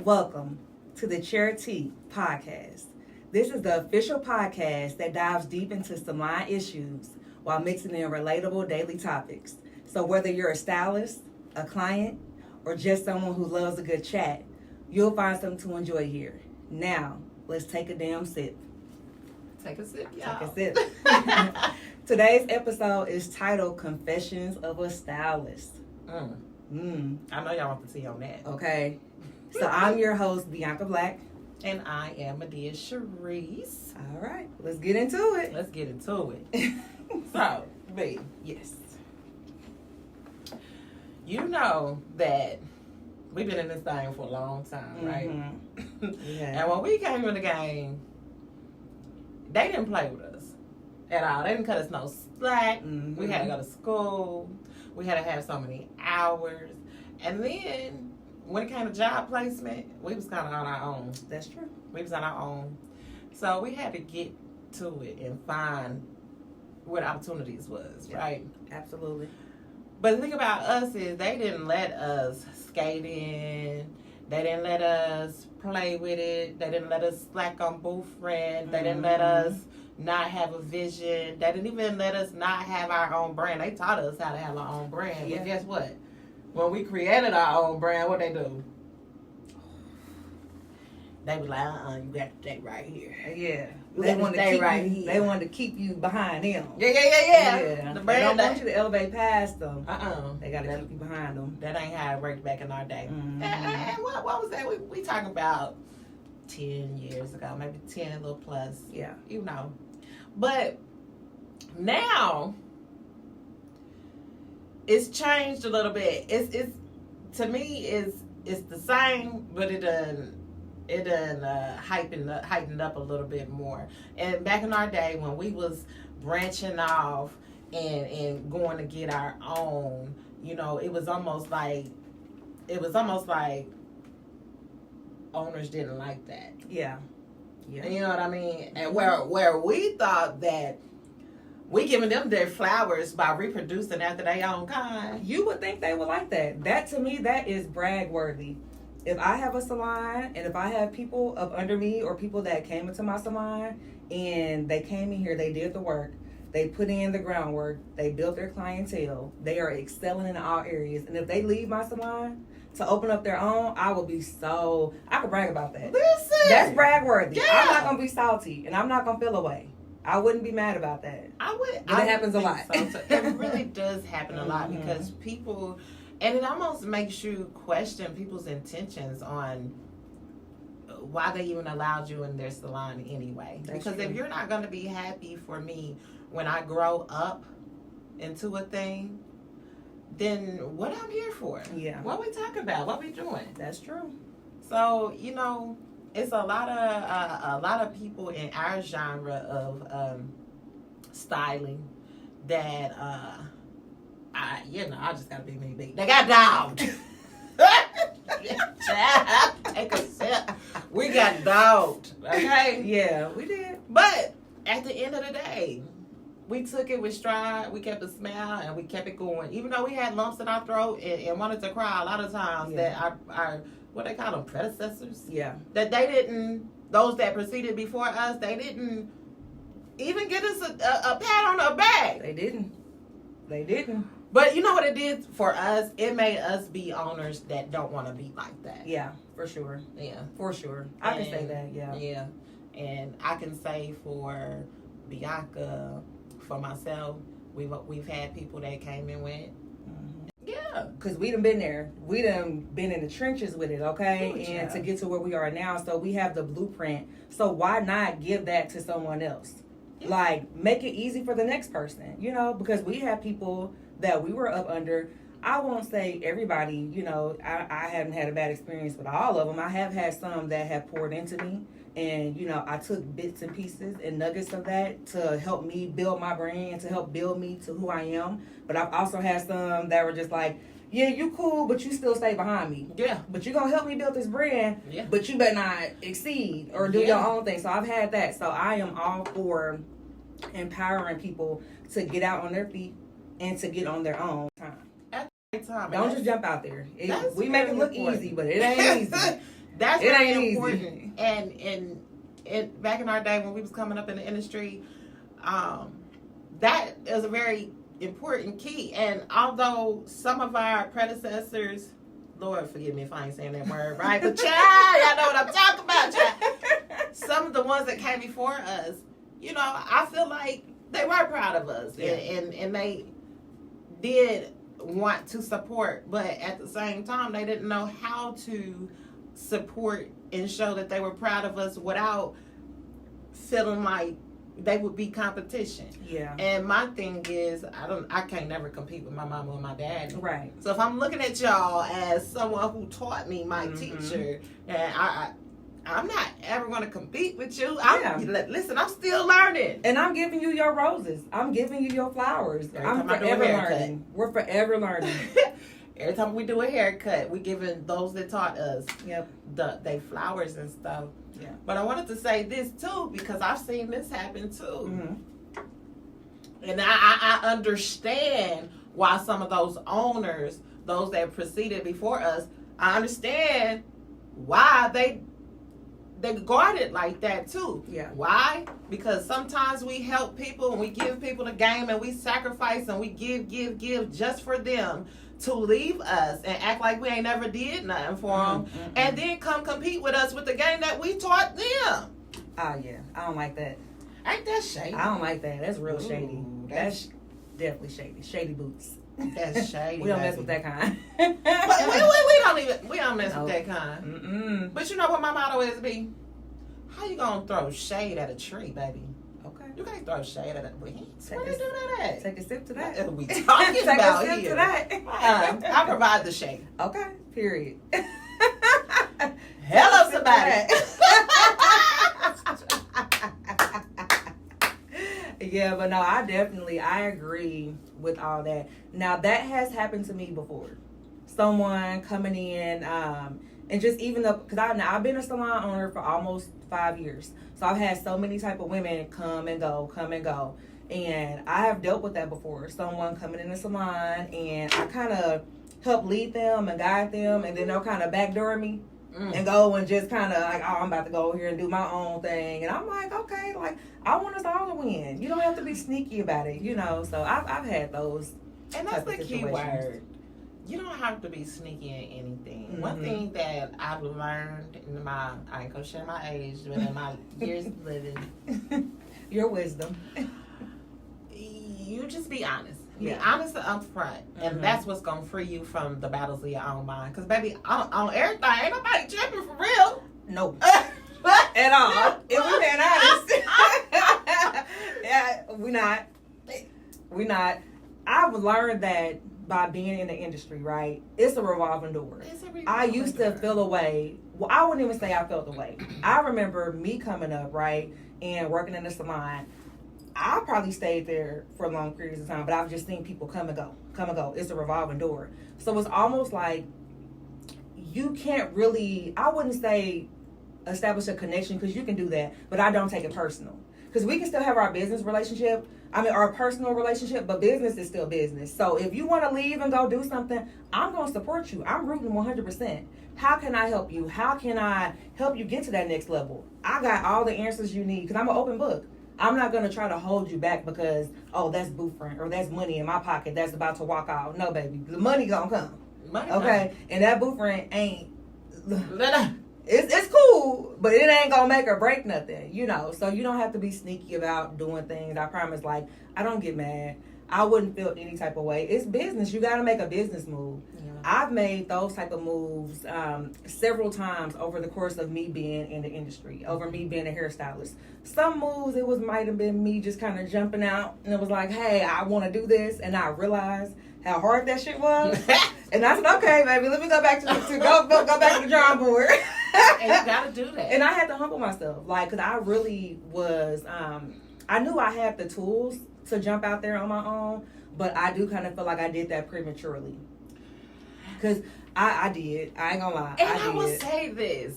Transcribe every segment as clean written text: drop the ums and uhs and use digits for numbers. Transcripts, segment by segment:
Welcome to the Charity Podcast. This is the official podcast that dives deep into salon issues while mixing in relatable daily topics. So whether you're a stylist, a client, or just someone who loves a good chat, you'll find something to enjoy here. Now, let's take a damn sip. Take a sip, y'all. Take a sip. Today's episode is titled Confessions of a Stylist. I know y'all want the tea on that. Okay. So I'm your host, Bianca Black. And I am Medea Sharice. All right. Let's get into it. Let's get into it. So, B, Yes. you know that we've been in this thing for a long time, right? Yeah. And when we came in the game, they didn't play with us at all. They didn't cut us no slack. Mm-hmm. We had to go to school. We had to have so many hours. And then when it came to job placement, we was kind of on our own. That's true. We was on our own. So we had to get to it and find what opportunities was, right? Absolutely. But the thing about us is they didn't let us skate in. They didn't let us play with it. They didn't let us slack on boyfriend. They didn't let us not have a vision. They didn't even let us not have our own brand. They taught us how to have our own brand. Yeah. But guess what? When we created our own brand, what they do? They was like, you got to stay right here. Yeah. You They got to want to stay keep right you. here. They want to keep you behind them. Yeah. Yeah. The They brand don't want you to elevate past them. They got to That- keep you behind them. That ain't how it worked back in our day. Mhm. And what was that? We talking about 10 years ago, maybe 10, a little plus. Yeah. You know. But now it's changed a little bit. It's to me it's the same, but it done heightened up a little bit more. And back in our day when we was branching off and going to get our own, you know, it was almost like owners didn't like that. Yeah. Yeah. You know what I mean? And where we thought that we giving them their flowers by reproducing after their own kind. You would think they would like that. That to me, that is brag worthy. If I have a salon and if I have people up under me or people that came into my salon and they came in here, they did the work, they put in the groundwork, they built their clientele, they are excelling in all areas. And if they leave my salon to open up their own, I could brag about that. Listen, That's brag worthy. Yeah. I'm not going to be salty and I'm not going to feel away. I wouldn't be mad about that. But it happens a lot. So. It really does happen a lot Mhm. because people, and it almost makes you question people's intentions on why they even allowed you in their salon anyway. That's because true. if you're not going to be happy for me when I grow up into a thing, then what I'm here for? Yeah. What we talking about? What we doing? That's true. So, you know, it's a lot of people in our genre of styling that I just gotta be me. They got dogged. Take a sip. We got dogged. Okay? Yeah, we did. But at the end of the day, we took it with stride, we kept a smile, and we kept it going. Even though we had lumps in our throat and wanted to cry a lot of times, Yeah. that our what they call them, predecessors, Yeah. that they didn't, those that proceeded before us, they didn't even get us a pat on the back. They didn't. But you know what it did for us? It made us be owners that don't want to be like that. Yeah, for sure. Yeah. For sure. I can say that, yeah. Yeah. And I can say for Bianca, for myself, we've had people that came and went. Yeah. Because we done been there. We done been in the trenches with it, okay? Ooh, and child. to get to where we are now, so we have the blueprint. So why not give that to someone else? Yeah. Like, make it easy for the next person, you know? Because we have people that we were up under. I won't say everybody, you know, I haven't had a bad experience with all of them. I have had some that have poured into me. And, you know, I took bits and pieces and nuggets of that to help me build my brand, to help build me to who I am. But I've also had some that were just like, yeah, you cool, but you still stay behind me. Yeah. But you're going to help me build this brand, Yeah. but you better not exceed or do your own thing. So I've had that. So I am all for empowering people to get out on their feet and to get on their own time. Time. Don't just jump out there. That's We make it very look important. easy, but it ain't easy. That's It very ain't important. And back in our day when we was coming up in the industry, that is a very important key. And although some of our predecessors, Lord forgive me if I ain't saying that word right, but child, y'all know what I'm talking about, child. Some of the ones that came before us, you know, I feel like they were proud of us, Yeah. and they did want to support, but at the same time, they didn't know how to support and show that they were proud of us without feeling like they would be competition. Yeah. And my thing is, I can't never compete with my mama or my dad. Right. So if I'm looking at y'all as someone who taught me, my teacher, and I'm not ever going to compete with you. Listen, I'm still learning. And I'm giving you your roses. I'm giving you your flowers. I'm forever learning. We're forever learning. Every time we do a haircut, we giving those that taught us Yep. they flowers and stuff. Yeah. But I wanted to say this too, because I've seen this happen too. Mm-hmm. And I understand why some of those owners, those that preceded before us, I understand why they guarded like that too. Yeah. Why? Because sometimes we help people and we give people the game and we sacrifice and we give just for them to leave us and act like we ain't never did nothing for them, and then come compete with us with the game that we taught them. Oh yeah, I don't like that. Ain't that shady? I don't like that. That's real shady. Ooh, That's definitely shady. Shady boots. That's shady. We don't mess with that kind. But we don't mess with that kind. Mm-mm. But you know what my motto is, B? How you gonna throw shade at a tree, baby? Okay. You can't throw shade at a tree. Where Take they a- do that at? Take a sip to What that. are we talking Take about a sip here? to that. I provide the shade. Okay. Period. Hello, somebody. Yeah, but no, I agree with all that. Now that has happened to me before. Someone coming in, and just even though, because I've been a salon owner for almost 5 years, so I've had so many type of women come and go, and I have dealt with that before. Someone coming in the salon, and I kind of help lead them and guide them, and then they'll kind of backdoor me. And go and just kind of like, oh, I'm about to go here and do my own thing. And I'm like, okay, like, I want us all to win. You don't have to be sneaky about it, you know. So I've had those. And that's type the of key situations. word. You don't have to be sneaky in anything. Mm-hmm. One thing that I've learned in I ain't gonna share my age, but in my years of living, Your wisdom. you just be honest. Be Yeah. honest and upfront. And that's what's gonna free you from the battles of your own mind. Because, baby, on everything, ain't nobody tripping for real. Nope. At all. If we're being honest. Yeah, we not. I've learned that by being in the industry, right? It's a revolving door. I used to feel a way. Well, I wouldn't even say I felt the way. I remember me coming up, right, and working in the salon. I probably stayed there for long periods of time, but I've just seen people come and go. It's a revolving door. So it's almost like you can't really, I wouldn't say establish a connection, because you can do that, but I don't take it personal. Because we can still have our business relationship, our personal relationship, but business is still business. So if you want to leave and go do something, I'm going to support you. I'm rooting 100%. How can I help you? How can I help you get to that next level? I got all the answers you need, because I'm an open book. I'm not going to try to hold you back because, oh, that's boo friend, or that's money in my pocket that's about to walk out. No, baby. The money going to come. Okay? And that boo friend ain't... It's cool, but it ain't gonna make or break nothing, you know. So you don't have to be sneaky about doing things. I promise, like, I don't get mad. I wouldn't feel any type of way. It's business. You gotta make a business move. Yeah. I've made those type of moves several times over the course of me being in the industry, over me being a hairstylist. Some moves, might have been me just kind of jumping out, and it was like, hey, I want to do this, and I realized how hard that shit was. And I said, okay, baby, let me go back to go back to the drawing board. And you gotta do that. And I had to humble myself, like, because I really was, I knew I had the tools to jump out there on my own, but I do kind of feel like I did that prematurely. Because I did. I ain't gonna lie. And I did. will say this,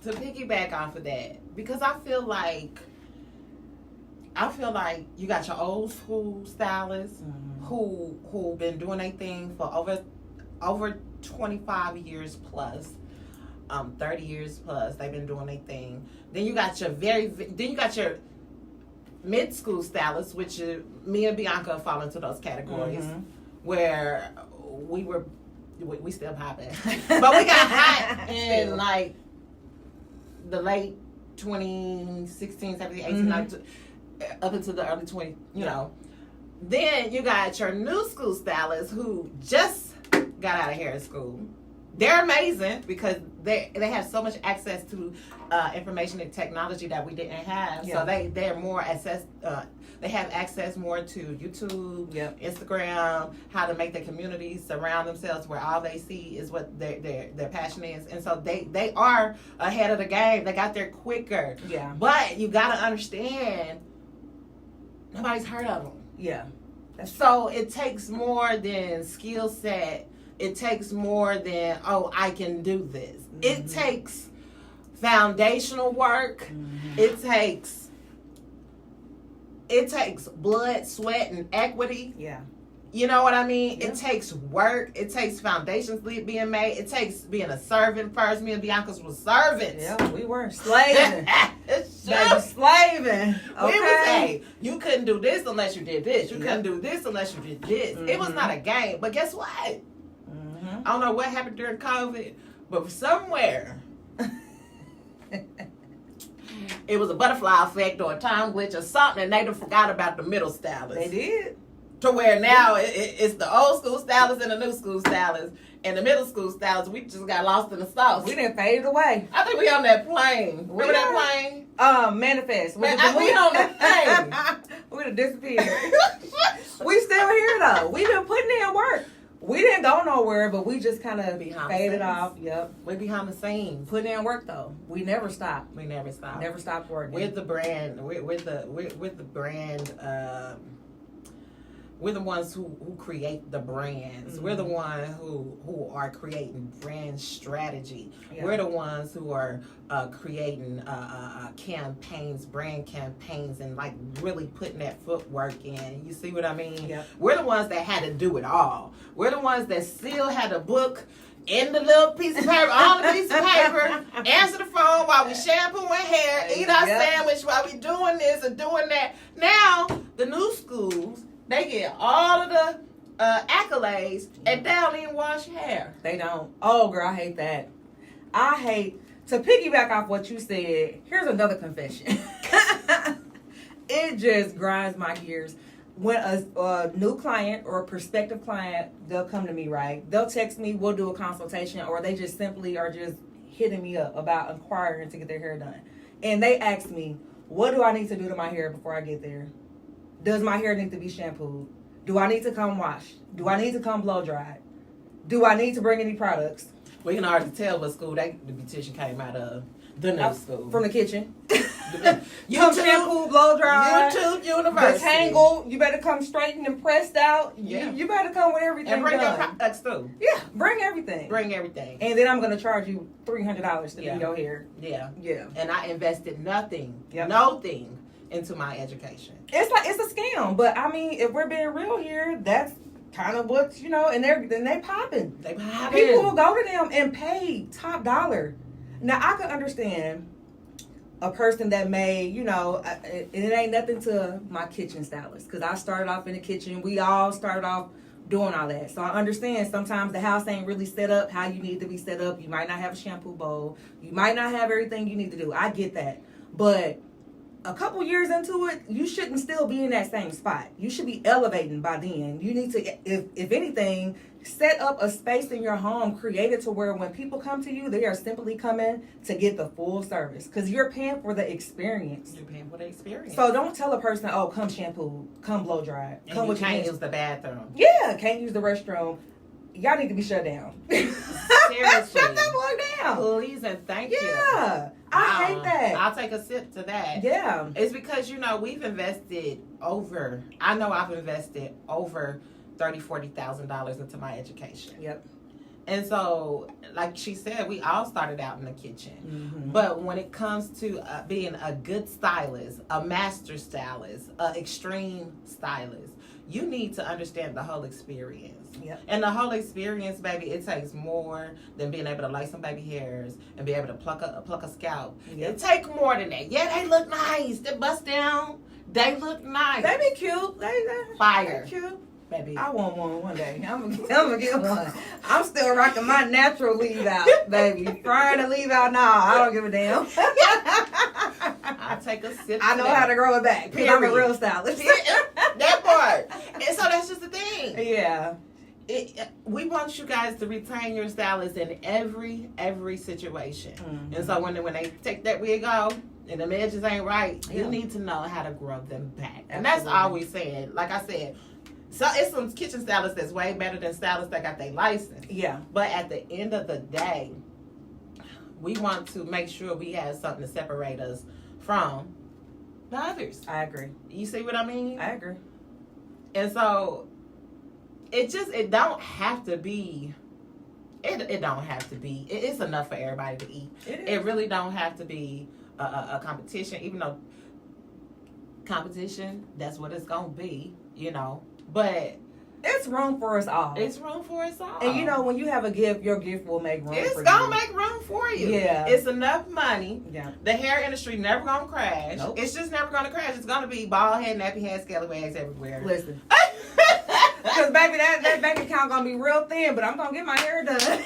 to piggyback off of that, because I feel like you got your old school stylists who been doing their thing for over 25 years plus. 30 years plus. They've been doing their thing. Then you got your mid-school stylists, which me and Bianca fall into those categories, where we still popping, but we got hot in like the late 2016, 17, 18, 19, up into the early 20, you know. Then you got your new school stylists who just got out of hair school. They're amazing because they have so much access to information and technology that we didn't have. So they're more they have access more to YouTube, Instagram, how to make the community surround themselves where all they see is what their passion is. And so they are ahead of the game. They got there quicker. Yeah. But you got to understand, nobody's heard of them. Yeah. So it takes more than skill set. It takes more than, I can do this. It takes foundational work. It takes blood, sweat, and equity. Yeah. You know what I mean? Yeah. It takes work. It takes foundations being made. It takes being a servant first. Me and Bianca's was servants. Yeah, we were slaving. Baby, slaving. Okay. You couldn't do this unless you did this. You couldn't do this unless you did this. It was not a game. But guess what? I don't know what happened during COVID, but somewhere it was a butterfly effect or a time glitch or something, and they done forgot about the middle stylists. They did. To where now it's the old school stylists and the new school stylists, and the middle school stylists, we just got lost in the sauce. We didn't fade away. I think we on that plane. Remember that plane? Manifest. We on that plane. We done disappeared. We still here though. We been putting in work. We didn't go nowhere, but we just kind of faded off. Yep. We behind the scenes. Putting in work though. We never stopped. We never stopped. Never stopped working. With the brand. With the brand. We're the ones who create the brands. We're the ones who are creating brand strategy. Yeah. We're the ones who are creating campaigns, brand campaigns, and like really putting that footwork in. You see what I mean? Yep. We're the ones that had to do it all. We're the ones that still had a book in the little piece of paper, on the piece of paper, answer the phone while we shampooing hair, eat our sandwich while we doing this and doing that. Now, the new schools, they get all of the accolades, and they don't even wash hair. They don't. Oh, girl, I hate that. I hate, to piggyback off what you said, here's another confession. It just grinds my gears. When a new client or a prospective client, they'll come to me, right? They'll text me, we'll do a consultation, or they just simply are just hitting me up about inquiring to get their hair done. And they ask me, what do I need to do to my hair before I get there? Does my hair need to be shampooed? Do I need to come wash? Do I need to come blow dried? Do I need to bring any products? We can already tell what school the beautician came out of. The new school. From the kitchen. YouTube, shampoo, blow dry. YouTube University. Detangle. You better come straightened and pressed out. Yeah. You better come with everything. And bring done. your products too. Yeah, bring everything. Bring everything. And then I'm going to charge you $300 to do your hair. Yeah. Yeah. And I invested nothing into my education. It's a scam, but I mean, if we're being real here, that's kind of what, and they popping. They popping. People will go to them and pay top dollar. Now I can understand a person that may, it ain't nothing to my kitchen stylist, because I started off in the kitchen. We all started off doing all that. So I understand sometimes the house ain't really set up how you need to be set up. You might not have a shampoo bowl. You might not have everything you need to do. I get that. But a couple years into it, you shouldn't still be in that same spot. You should be elevating by then. You need to, if anything, set up a space in your home, create it to where when people come to you, they are simply coming to get the full service, because you're paying for the experience. You're paying for the experience. So don't tell a person, oh, come shampoo, come blow dry, come and with you can't use the bathroom. Yeah, can't use the restroom. Y'all need to be shut down. Seriously. Shut that boy down. Please and thank you. Yeah. I hate that. I'll take a sip to that. Yeah. It's because, we've invested I've invested over $30,000-$40,000 into my education. Yep. And so, like she said, we all started out in the kitchen. Mm-hmm. But when it comes to being a good stylist, a master stylist, an extreme stylist, you need to understand the whole experience. Yep. And the whole experience, baby, it takes more than being able to light some baby hairs and be able to pluck a scalp. Yep. It take more than that. Yeah, they look nice. They bust down. They look nice. They be cute. They Fire. They cute. Baby. I want one day. I'm gonna get one. I'm still rocking my natural leave out, baby. Trying to leave out now. I don't give a damn. I'll take a sip. I know how to grow it back. Because I'm a real stylist. That part. And so that's just the thing. Yeah. We want you guys to retain your stylist in every situation. Mm-hmm. And so when they take that wig off and the edges ain't right, Yeah. you need to know how to grow them back. And Absolutely. that's all we said. Like I said, so it's some kitchen stylists that's way better than stylists that got their license. Yeah. But at the end of the day, we want to make sure we have something to separate us from the others. I agree. You see what I mean? I agree. And so it don't have to be. It don't have to be. It's enough for everybody to eat. It really don't have to be a competition, even though competition, that's what it's gonna be, you know. But it's room for us all. it's room for us all. And you know, when you have a gift, your gift will make room it's for gonna you. make room for you. Yeah. It's enough money. Yeah. The hair industry never gonna crash. Nope. It's just never gonna crash. It's gonna be bald head, nappy head, scallywags everywhere. Listen. Because, baby, that bank account going to be real thin, but I'm going to get my hair done.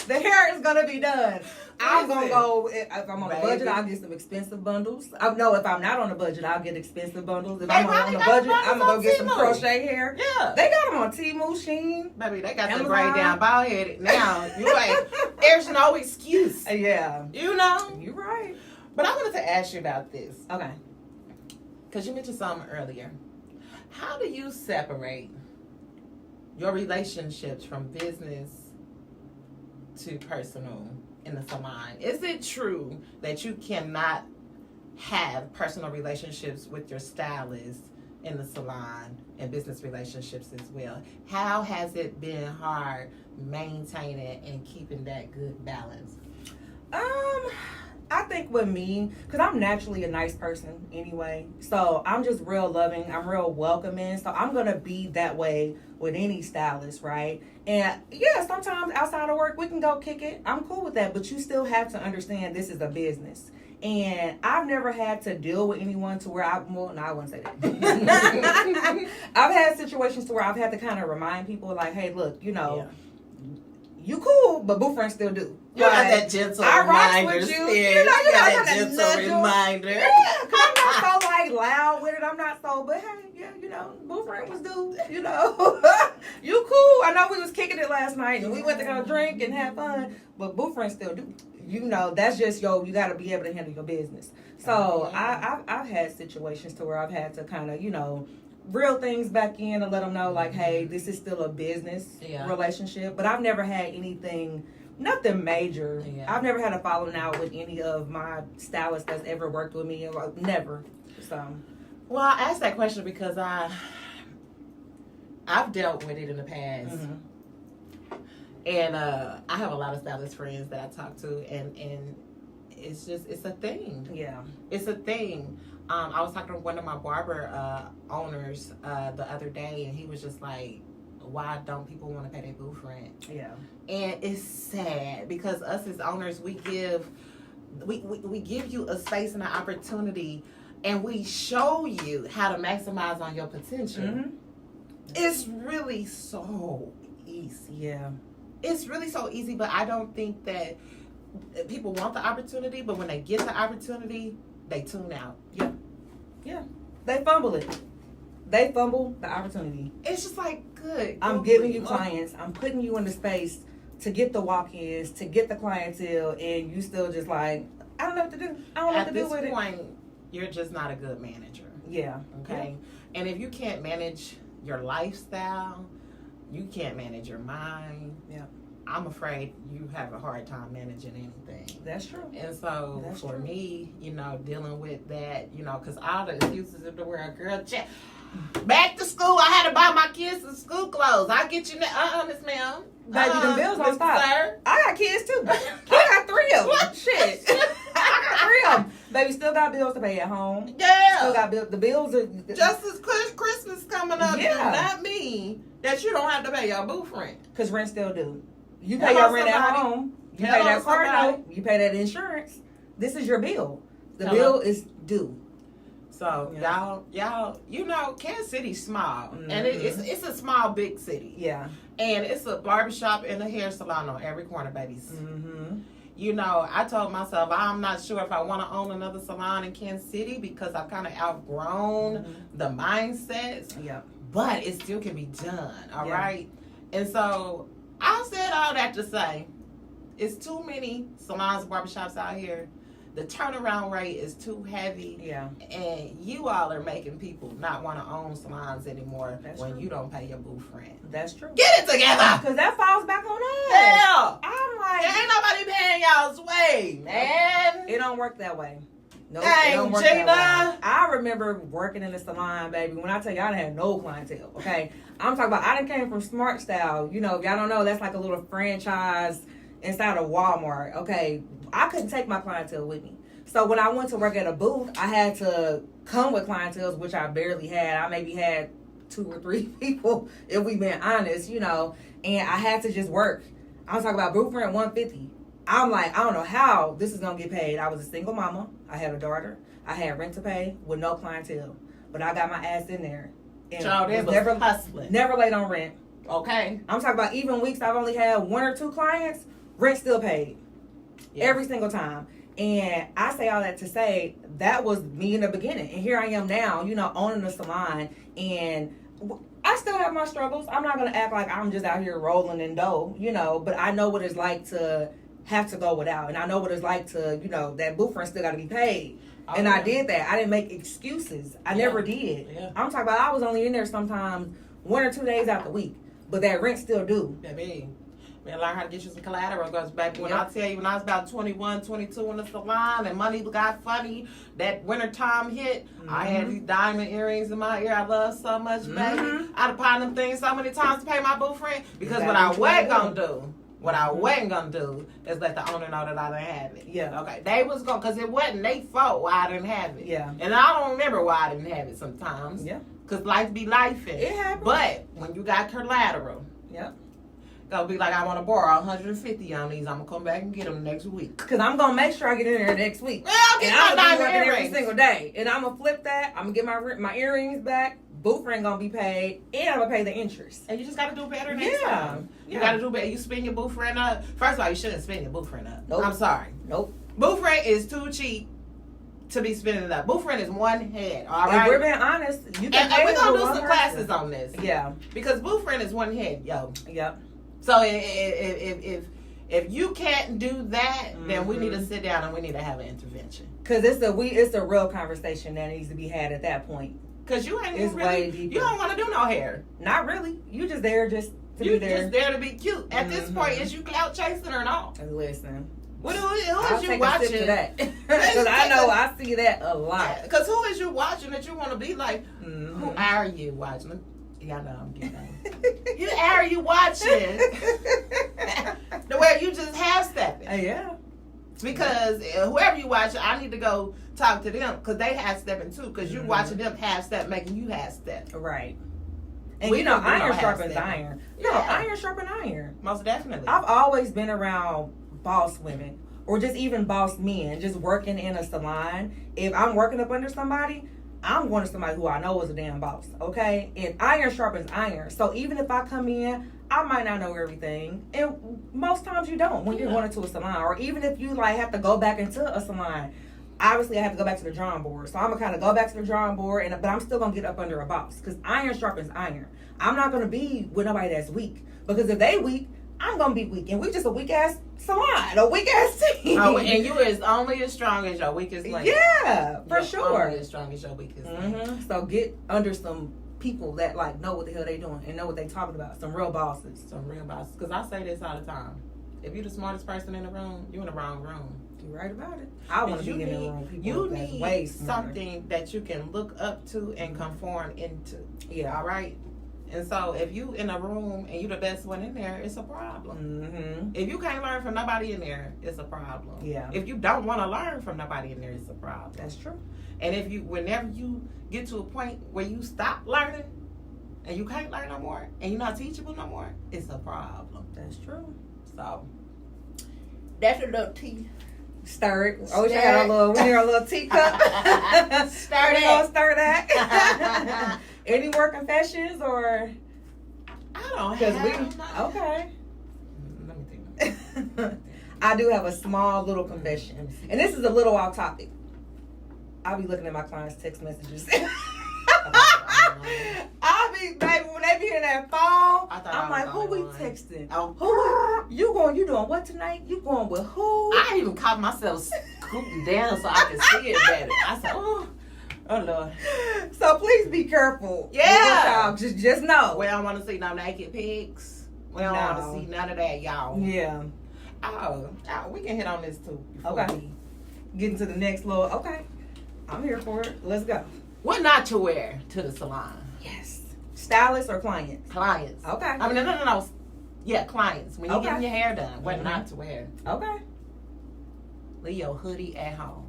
The hair is going to be done. I'm going to go, if I'm on a budget, I'll get some expensive bundles. No, if I'm not on a budget, I'll get expensive bundles. If I'm on a budget, I'm going to go get some crochet hair. Yeah. They got them on Temu, Shein. Baby, they got the Amazon. braid down bald headed now. You like, there's no excuse. Yeah. You know? You're right. But I wanted to ask you about this. Okay. Because you mentioned something earlier. How do you separate your relationships from business to personal in the salon? Is it true that you cannot have personal relationships with your stylist in the salon and business relationships as well? How has it been hard maintaining and keeping that good balance? I think with me, because I'm naturally a nice person anyway, so I'm just real loving, I'm real welcoming, so I'm going to be that way with any stylist, right? And yeah, sometimes outside of work, we can go kick it. I'm cool with that, but you still have to understand this is a business. And I've never had to deal with anyone to where I wouldn't say that. I've had situations to where I've had to kind of remind people like, hey, look, you know, you cool, but boo friends still do. You got that gentle reminder. With you. You You know, you got got that gentle reminder. Yeah, because I'm not so like loud with it. I'm not so, but hey, yeah, you know, boo friend was due, you know. You cool. I know we was kicking it last night and we went to go drink and have fun, but boo friends still do. You know, that's just you got to be able to handle your business. So I've had situations to where I've had to kind of, you know, reel things back in and let them know like, hey, this is still a business relationship. But I've never had nothing major. Yeah. I've never had a falling out with any of my stylists that's ever worked with me. Never. So. Well, I asked that question because I've dealt with it in the past. Mm-hmm. And I have a lot of stylist friends that I talk to, and it's a thing. Yeah. It's a thing. I was talking to one of my barber owners the other day, and he was just like, why don't people want to pay their booth rent? Yeah. And it's sad because us as owners, we give you a space and an opportunity, and we show you how to maximize on your potential. Mm-hmm. It's really so easy. Yeah. It's really so easy, but I don't think that people want the opportunity, but when they get the opportunity, they tune out. Yeah. Yeah. They fumble it. They fumble the opportunity. It's just like, good. I'm giving you clients. I'm putting you in the space to get the walk-ins, to get the clientele, and you still just like, I don't know what to do. I don't know what to do with it. At this point, you're just not a good manager. Yeah. Okay? And if you can't manage your lifestyle, you can't manage your mind. Yeah. I'm afraid you have a hard time managing anything. That's true. And so That's for true. me, you know, dealing with that, you know, because all the excuses of the world, girl, back to school, I had to buy my kids some school clothes. I get you now. Miss ma'am. Baby, them bills don't Mr. stop. Sir. I got kids too. I got 3 of them. Shit. I got 3 of them. Baby, still got bills to pay at home. Yeah. Still got bills. The bills are Just as Christmas coming up, Yeah. does not mean that you don't have to pay your booth rent. because rent still due. You pay Hello, your rent at somebody. home. You Hello, pay that car somebody. note. You pay that insurance. This is your bill. The Hello. bill is due. So Yeah. y'all, you know, Kansas City's small, and Mhm. it's a small big city, Yeah. and it's a barbershop and a hair salon on every corner, babies. Mm-hmm. You know, I told myself I'm not sure if I want to own another salon in Kansas City because I've kind of outgrown the mindsets, Yeah. but it still can be done. All Yeah. right, and so I said all that to say, it's too many salons, barbershops out here. The turnaround rate is too heavy. Yeah. And you all are making people not want to own salons anymore. That's when true. you don't pay your booth rent. That's true. Get it together! Because that falls back on us. Hell! I'm like, Ain't nobody paying y'all's way, man. it don't work that way. No, it Dang, don't work Gina. that way. I remember working in the salon, baby. When I tell you, I done had no clientele. Okay, I'm talking about I done came from Smart Style. You know, if y'all don't know, that's like a little franchise inside of Walmart. Okay, I couldn't take my clientele with me. So when I went to work at a booth, I had to come with clientele, which I barely had. I maybe had 2 or 3 people, if we been honest, you know. And I had to just work. I'm talking about booth rent $150. I'm like, I don't know how this is gonna get paid. I was a single mama. I had a daughter. I had rent to pay with no clientele, but I got my ass in there. And Child, it was hustling. never late on rent. Okay. I'm talking about even weeks I've only had 1 or 2 clients, rent still paid. Yeah. Every single time. And I say all that to say that was me in the beginning. And here I am now, you know, owning a salon. And I still have my struggles. I'm not going to act like I'm just out here rolling in dough, you know. But I know what it's like to have to go without. And I know what it's like to, you know, that booth rent still got to be paid. Oh, and yeah. I did that. I didn't make excuses. I never did. Yeah. I'm talking about I was only in there sometimes 1 or 2 days out the week. But that rent still due. Baby. Man, learn how to get you some collateral. Because baby, when Yep. I tell you, when I was about 21, 22 in the salon and money got funny, that winter time hit, I had these diamond earrings in my ear I love so much, baby. I'd pawned them things so many times to pay my booth rent. Because what I wasn't going to do, is let the owner know that I didn't have it. Yeah. Okay. They was going, because it wasn't their fault why I didn't have it. Yeah. And I don't remember why I didn't have it sometimes. Yeah. Because life be life. It happens. But when you got collateral, Yep. they'll be like, I want to borrow 150 on these. I'm going to come back and get them next week. Because I'm going to make sure I get in there next week. Well, I'll get And I'm my going to be diamond working every earrings. single day. And I'm going to flip that. I'm going to get my earrings back. Booth rent going to be paid. And I'm going to pay the interest. And you just got to do better next Yeah. time. You Yeah. got to do better. You spend your booth rent up. First of all, you shouldn't spend your booth rent up. Nope. I'm sorry. Nope. Booth rent is too cheap to be spending it up. Booth rent is one head. All If right. we're being honest, you can And pay we're going to for do one some person. classes on this. Yeah. Because booth rent is one head, yo. Yep. So if you can't do that, then we need to sit down and we need to have an intervention. Because it's a real conversation that needs to be had at that point. Because you ain't It's even way really, deeper. you don't want to do no hair. Not really. You just there just to You be there. just there to be cute. At this Mhm. point, is you clout chasing or not? And listen. Who I'll is you take a sip to watching? that. Because I know I see that a lot. Because who is you watching that you want to be like? Mhm. Who are you watching? Yeah, I know I'm getting Who are you watching? The way you just half stepping. Yeah. Because whoever you watch, I need to go talk to them because they half stepping too. Because you Mhm. watching them half step, making you half step. Right. And We you know, don't do no iron half sharpens stepping. iron. No, Yeah. iron sharpens iron. Most definitely. I've always been around boss women or just even boss men, just working in a salon. If I'm working up under somebody, I'm going to somebody who I know is a damn boss, okay? And iron sharpens iron. So even if I come in, I might not know everything. And most times you don't when you're Yeah. going into a salon. Or even if you like have to go back into a salon. Obviously, I have to go back to the drawing board. So I'm going to kind of go back to the drawing board, but I'm still going to get up under a boss. Because iron sharpens iron. I'm not going to be with nobody that's weak. Because if they weak, I'm going to be weak. And we just a weak-ass salon. A weak-ass team. Oh, and you is only as strong as your weakest link. Yeah, for You're sure. Only as strong as your weakest link. Mm-hmm. So get under some people that like know what the hell they doing and know what they talking about. Some real bosses. Some real bosses. Because I say this all the time. If you're the smartest person in the room, you're in the wrong room. You're right about it. I want to You be in the need- room. People You that's need way smarter. something that you can look up to and conform into. Yeah. All right? And so if you in a room and you the best one in there, it's a problem. Mm-hmm. If you can't learn from nobody in there, it's a problem. Yeah. If you don't want to learn from nobody in there, it's a problem. That's true. And if you, whenever you get to a point where you stop learning and you can't learn no more and you're not teachable no more, it's a problem. That's true. So that's a little tea. Stir it. Oh, we got we need our little teacup. Stir We gonna stir that. Any more confessions or? I don't Because have. okay. Let me think. I do have a small little confession, and this is a little off topic. I'll be looking at my clients' text messages. I'll be, baby, when they be in that phone, I'm like, who we texting? Oh. Who you going? You doing what tonight? You going with who? I even caught myself scooting down so I could see it better. I said, oh Lord. So please be careful. Yeah. Just know. We don't want to see no naked pics. We don't want to see none of that, y'all. Yeah. Oh, we can hit on this too. Okay. Getting to the next little. Okay. I'm here for it. Let's go. What not to wear to the salon? Yes. Stylist or clients? Clients. Okay. I mean, no. Yeah, clients. When you're Okay. getting your hair done, what not to wear? Okay. Leave your hoodie at home.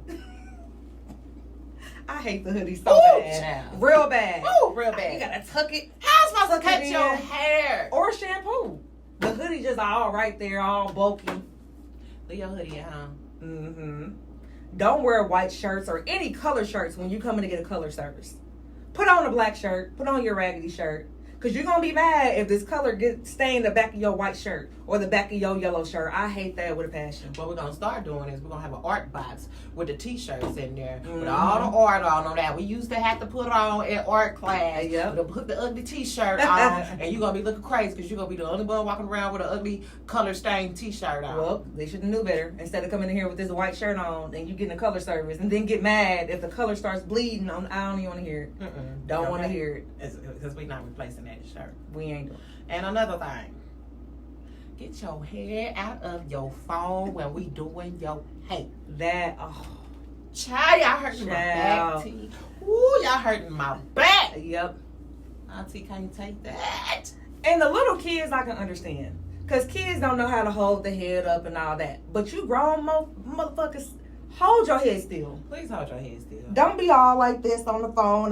I hate the hoodie so Ooh, bad. child. Real bad. Oh, real bad. You gotta tuck it How am I supposed to Tuck cut it your in. hair? or shampoo. The hoodie just all right there, all bulky. Leave your hoodie at home. Mm-hmm. Don't wear white shirts or any color shirts when you come in to get a color service. Put on a black shirt. Put on your raggedy shirt. Because you're going to be mad if this color gets stained the back of your white shirt or the back of your yellow shirt. I hate that with a passion. What we're going to start doing is we're going to have an art box with the t-shirts in there with Mhm. all the art on that we used to have to put on in art class. Yep. To put the ugly t-shirt on and you're going to be looking crazy because you're going to be the only one walking around with an ugly color stained t-shirt on. Well, they should have knew better. Instead of coming in here with this white shirt on and you getting a color service and then get mad if the color starts bleeding. I don't even want to hear it. Mm-mm. Don't want to hear it. Because we're not replacing that shirt. We ain't doing it. And another thing. Get your hair out of your phone when we doing your hair. That, oh. Child, y'all hurting my Child. back, T. Ooh, y'all hurting my back. Yep. Auntie can't take that. And the little kids I can understand. Because kids don't know how to hold the head up and all that. But you grown motherfuckers, hold your head still. Please hold your head still. Don't be all like this on the phone.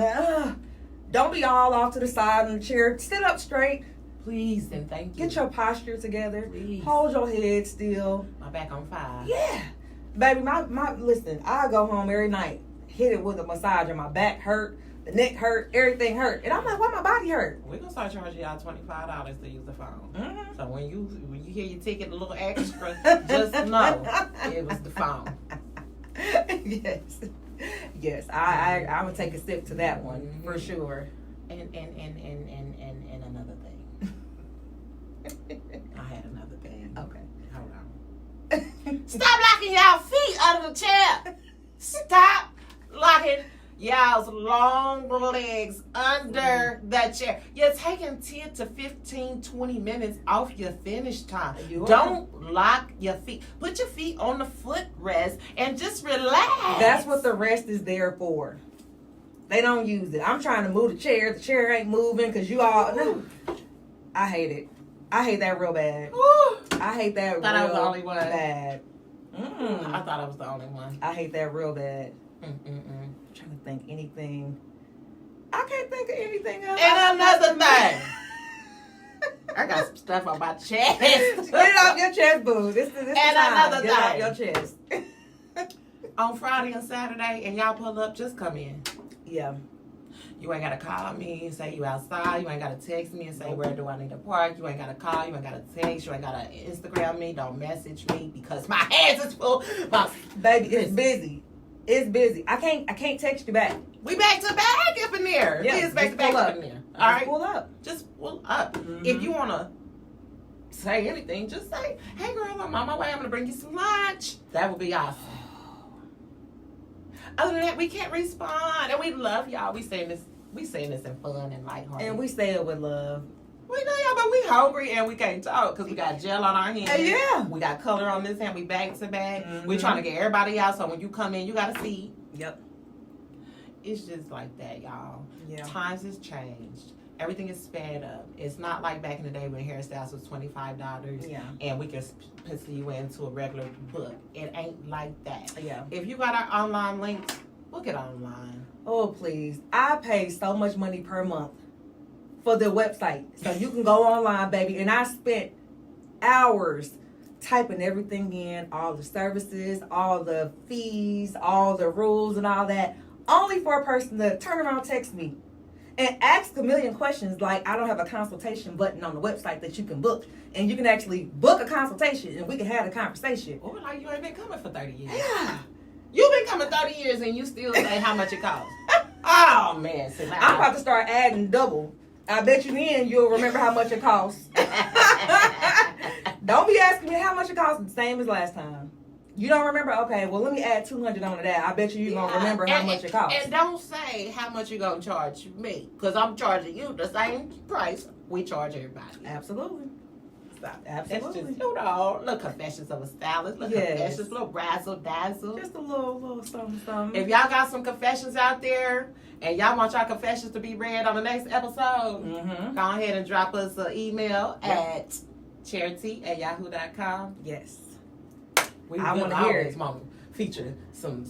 Don't be all off to the side in the chair. Sit up straight. Please and thank you. Get your posture together. Please. Hold your head still. My back on fire. Yeah. Baby, listen, I go home every night, hit it with a massager. My back hurt, the neck hurt, everything hurt. And I'm like, why my body hurt? We're gonna start charging y'all $25 to use the phone. Mm-hmm. So when you hear your ticket a little extra, just know it was the phone. Yes. Yes. I would take a sip to that one for sure. And another thing. I had another thing. Okay. Hold on. Stop locking y'all feet under the chair. Stop locking y'all's long legs under that chair. You're taking 10 to 15, 20 minutes off your finish time. You are. Don't lock your feet. Put your feet on the footrest and just relax. That's what the rest is there for. They don't use it. I'm trying to move the chair. The chair ain't moving because you all. No. I hate it. I hate that real bad. Woo. I hate that Thought real I was the only one. bad. I thought I was the only one. I hate that real bad. Mm-mm-mm. I'm trying to think anything. I can't think of anything else. And another thing. I got some stuff on my chest. Get it off your chest, boo. This And the time. another Get it off thing. your chest. On Friday and Saturday, and y'all pull up, just come in. Yeah. You ain't gotta call me and say you outside. You ain't gotta text me and say where do I need to park. You ain't gotta call. You ain't gotta text. You ain't gotta Instagram me. Don't message me because my hands is full. Baby, it's busy. It's busy. I can't text you back. We back to back up in there. Yeah, We is back just to back pull up up. in there. Just All right. pull up. Just pull up. Mhm. If you wanna say anything, just say, "Hey girl, I'm on my way. I'm gonna bring you some lunch." That would be awesome. Other than that, we can't respond, and we love y'all. We saying this in fun and lighthearted. And we say it with love. We know y'all, but we hungry and we can't talk because we got gel on our hands. Yeah. We got color on this hand. We back to back. Mhm. We trying to get everybody out, so when you come in, you got to see. Yep. It's just like that, y'all. Yeah. Times has changed. Everything is sped up. It's not like back in the day when hairstyles was $25 Yeah. and we can pencil you into a regular book. It ain't like that. Yeah. If you got our online links, book it online. Oh, please. I pay so much money per month for the website. So you can go online, baby. And I spent hours typing everything in, all the services, all the fees, all the rules and all that, only for a person to turn around and text me and ask a million questions like I don't have a consultation button on the website that you can book. And you can actually book a consultation and we can have a conversation. Oh, like you ain't been coming for 30 years. Yeah. You've been coming 30 years and you still say how much it costs. Oh, man. See, I'm about to start adding double. I bet you then you'll remember how much it costs. Don't be asking me how much it costs, the same as last time. You don't remember? Okay, well, let me add $200 on to that. I bet you're going to remember how much it costs. And don't say how much you're going to charge me, because I'm charging you the same price we charge everybody. Absolutely. Absolutely. It's just, little confessions of a stylist, little confessions, little razzle dazzle. Just a little something. If y'all got some confessions out there and y'all want y'all confessions to be read on the next episode, go ahead and drop us an email at charity@yahoo.com. Yes. I want to hear it. Feature some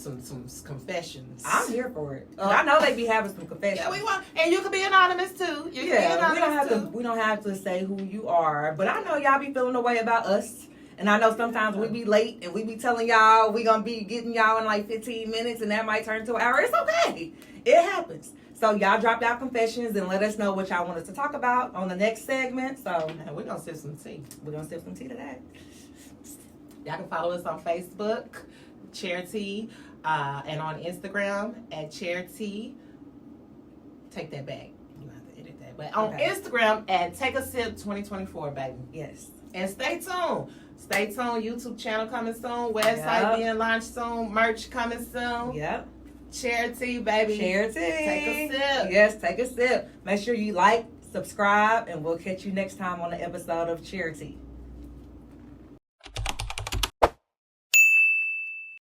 confessions. I'm here for it. I know they be having some confessions. Yeah, we want, and you can be anonymous too. You can be anonymous we don't have to say who you are, but I know y'all be feeling the way about us, and I know sometimes we be late and we be telling y'all we gonna be getting y'all in like 15 minutes, and that might turn to an hour. It's okay. It happens. So y'all drop out confessions and let us know what y'all want us to talk about on the next segment. So we're gonna sip some tea. We're gonna sip some tea today. Y'all can follow us on Facebook, Charity, and on Instagram at Charity. Take that back. You don't have to edit that. But on Instagram at Take a Sip 2024, baby. Yes. And stay tuned. Stay tuned. YouTube channel coming soon. Website being launched soon. Merch coming soon. Yep. Charity, baby. Charity. Take a sip. Yes, take a sip. Make sure you like, subscribe, and we'll catch you next time on the episode of Charity.